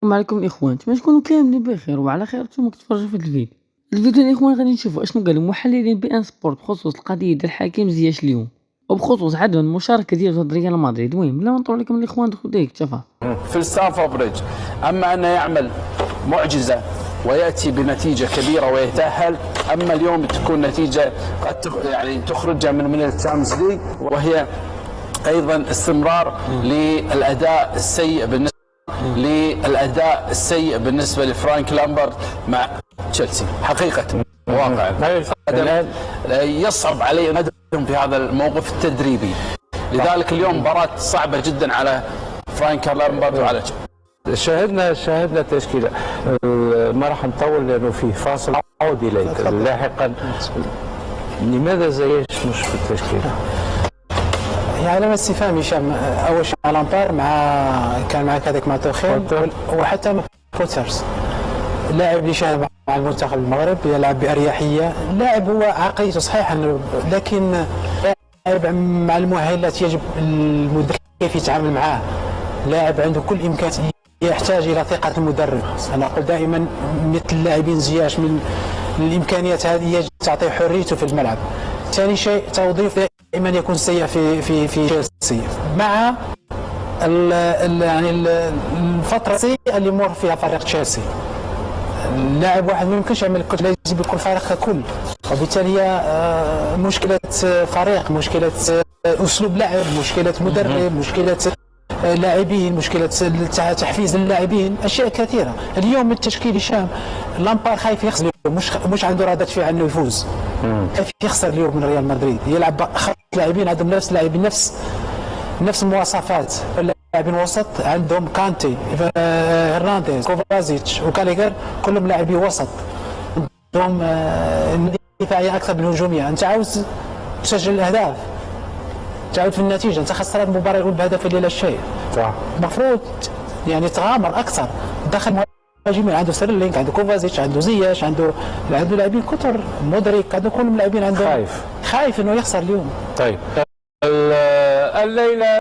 السلام عليكم الإخوان، نتمنى تكونوا كاملين بخير وعلى خير نتوما كتفرجوا في هاد الفيديو. الفيديو الإخوان غادي نشوفوا اشنو قالوا محللين بي ان سبورت بخصوص القضية ديال الحكيم زياش اليوم، وبخصوص عدم المشاركة ديالو ضد ريال مدريد. المهم بلا ما نطول عليكم الإخوان دخلوا ديك التفاصيل. في الستانفورد بريدج، اما انه يعمل معجزه وياتي بنتيجه كبيره ويتاهل، اما اليوم تكون نتيجه قد يعني تخرجه من الشامبيونز ليج، وهي ايضا استمرار للاداء السيء بالنسبه لفرانك لامبرد مع تشيلسي. حقيقه واقعا يصعب علي ان ادهم في هذا الموقف التدريبي، لذلك اليوم مباراه صعبه جدا على فرانك لامبرد وعلى شاهدنا تشكيله. ما راح نطول لانه في فاصل، اعود اليك لاحقا. لماذا زياش مش في التشكيله؟ هي علامة استفهام هشام. اول شيء مع لامبار، كان معك هذاك مع توخيل، وحتى مع بوترز. اللاعب اللي شاهد مع المنتخب المغرب يلعب باريحيه، اللاعب هو عقليته صحيحه، لكن لاعب مع المؤهلات يجب المدرب كيف يتعامل معاه. لاعب عنده كل الامكانيات، يحتاج الى ثقه المدرب. انا اقول دائما مثل اللاعبين زياش من الامكانيات هذه يجب تعطيه حريته في الملعب. ثاني شيء توظيف دائما يكون سيء في تشيلسي، مع يعني الفتره السيئه اللي يمر فيها فريق تشيلسي. اللاعب واحد ما يمكنش يعمل الكل، لازم يكون فريق ككل، وبالتالي هي مشكله فريق، مشكله اسلوب لعب، مشكله مدرب، مشكله لاعبين، مشكله تحفيز اللاعبين، اشياء كثيره. اليوم التشكيل هشام، لامبار خايف يخسر اليوم، مش عنده رده فعل انه يفوز، خايف يخسر اليوم من ريال مدريد. يلعب خمس لاعبين عندهم نفس لاعبين نفس المواصفات. لاعبين وسط عندهم كانتي، هرنانديز، كوفازيتش وكاليجر، كلهم لاعبي وسط، عندهم دفاعيه اكثر من هجوميه. انت عاوز تسجل الاهداف، تعود في النتيجه، انت خسرت المباراه الاولى بهدف لا شيء. صح. المفروض يعني تغامر اكثر، دخل مهاجمين، عنده سيرلينك، عنده كوفازيتش، عنده زياش، عنده لاعبين كثر، مودريك، هذو كلهم لاعبين عندهم. خايف انه يخسر اليوم. طيب الليله